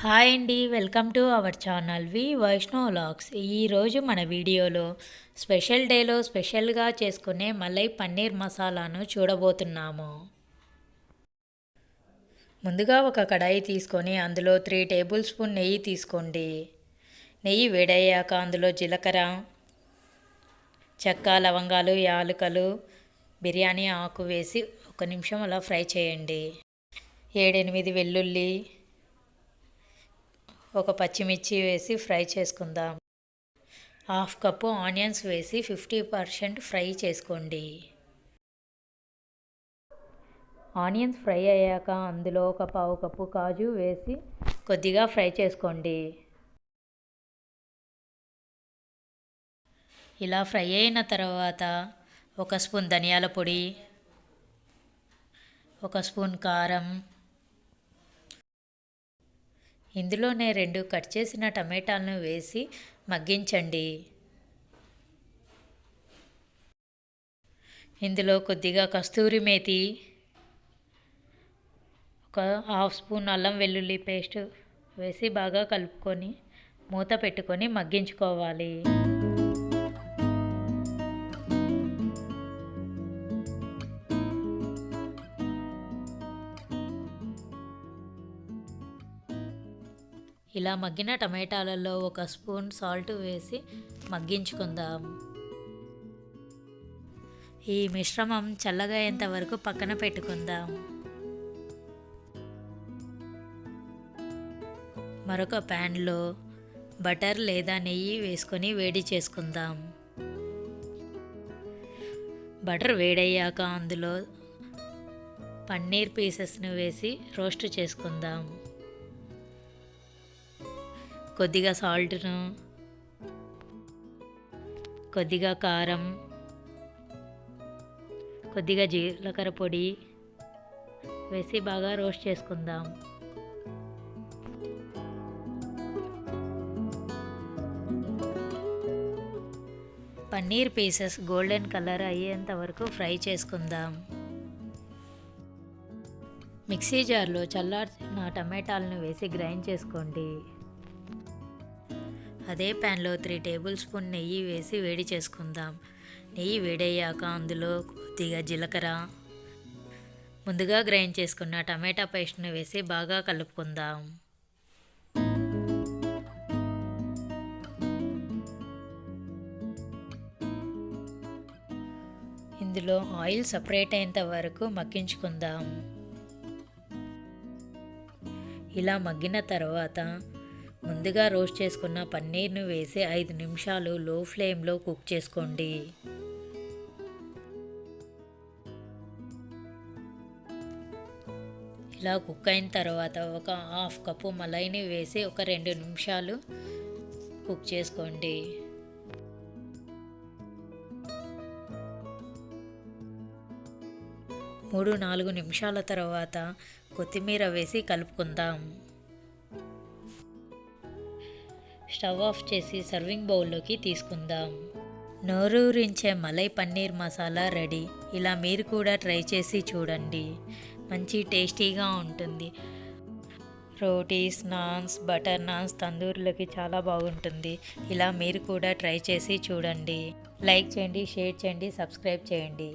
Hi అండి, welcome to our channel Vaishnav vlogs. ఈరోజు మన వీడియోలో స్పెషల్ డేలో స్పెషల్గా చేసుకునే మలై పన్నీర్ మసాలాను చూడబోతున్నాము. ముందుగా ఒక కడాయి తీసుకొని అందులో 3 టేబుల్ స్పూన్ నెయ్యి తీసుకోండి. నెయ్యి వేడయ్యాక అందులో జీలకర్ర, చెక్క, లవంగాలు, యాలకులు, బిర్యానీ ఆకు వేసి 1 నిమిషం అలా ఫ్రై చేయండి. 7-8 వెల్లుల్లి, ఒక పచ్చిమిర్చి వేసి ఫ్రై చేసుకుందాం. 1/2 కప్పు ఆనియన్స్ వేసి 50% ఫ్రై చేసుకోండి. ఆనియన్స్ ఫ్రై అయ్యాక అందులో ఒక 1/2 కప్పు కాజు వేసి కొద్దిగా ఫ్రై చేసుకోండి. ఇలా ఫ్రై అయిన తర్వాత 1 స్పూన్ ధనియాల పొడి, 1 స్పూన్ కారం, ఇందులోనే 2 కట్ చేసిన టమాటాలను వేసి మగ్గించండి. ఇందులో కొద్దిగా కస్తూరి మేతి, 1/2 స్పూన్ అల్లం వెల్లుల్లి పేస్ట్ వేసి బాగా కలుపుకొని మూత పెట్టుకొని మగ్గించుకోవాలి. ఇలా మగ్గిన టమాటాలలో 1 స్పూన్ సాల్ట్ వేసి మగ్గించుకుందాం. ఈ మిశ్రమం చల్లగా అయ్యేంత వరకు పక్కన పెట్టుకుందాం. మరొక ప్యాన్లో బటర్ లేదా నెయ్యి వేసుకొని వేడి చేసుకుందాం. బటర్ వేడయ్యాక అందులో పన్నీర్ పీసెస్ను వేసి రోస్ట్ చేసుకుందాం. కొద్దిగా సాల్ట్ను, కొద్దిగా కారం, కొద్దిగా జీలకర్ర పొడి వేసి బాగా రోస్ట్ చేసుకుందాం. పన్నీర్ పీసెస్ గోల్డెన్ కలర్ అయ్యేంత వరకు ఫ్రై చేసుకుందాం. మిక్సీ జార్లో చల్లార్చిన టమాటాలను వేసి గ్రైండ్ చేసుకోండి. అదే ప్యాన్లో 3 టేబుల్ స్పూన్ నెయ్యి వేసి వేడి చేసుకుందాం. నెయ్యి వేడయ్యాక అందులో కొద్దిగా జీలకర్ర, ముందుగా గ్రైండ్ చేసుకున్న టమాటా పేస్ట్ను వేసి బాగా కలుపుకుందాం. ఇందులో ఆయిల్ సపరేట్ అయ్యేంత వరకు మగ్గించుకుందాం. ఇలా మగ్గిన తర్వాత ముందుగా రోస్ట్ చేసుకున్న పన్నీర్ను వేసి 5 నిమిషాలు లో ఫ్లేమ్లో కుక్ చేసుకోండి. ఇలా కుక్ అయిన తర్వాత ఒక 1/2 కప్పు మలైని వేసి ఒక 2 నిమిషాలు కుక్ చేసుకోండి. మూడు 4 నిమిషాల తర్వాత కొత్తిమీర వేసి కలుపుకుందాం. స్టవ్ ఆఫ్ చేసి సర్వింగ్ బౌల్లోకి తీసుకుందాం. నోరూరించే మలై పన్నీర్ మసాలా రెడీ. ఇలా మీరు కూడా ట్రై చేసి చూడండి, మంచి టేస్టీగా ఉంటుంది. రోటీస్, నాన్స్, బటర్ నాన్స్, తందూరులకి చాలా బాగుంటుంది. ఇలా మీరు కూడా ట్రై చేసి చూడండి. లైక్ చేయండి, షేర్ చేయండి, సబ్స్క్రైబ్ చేయండి.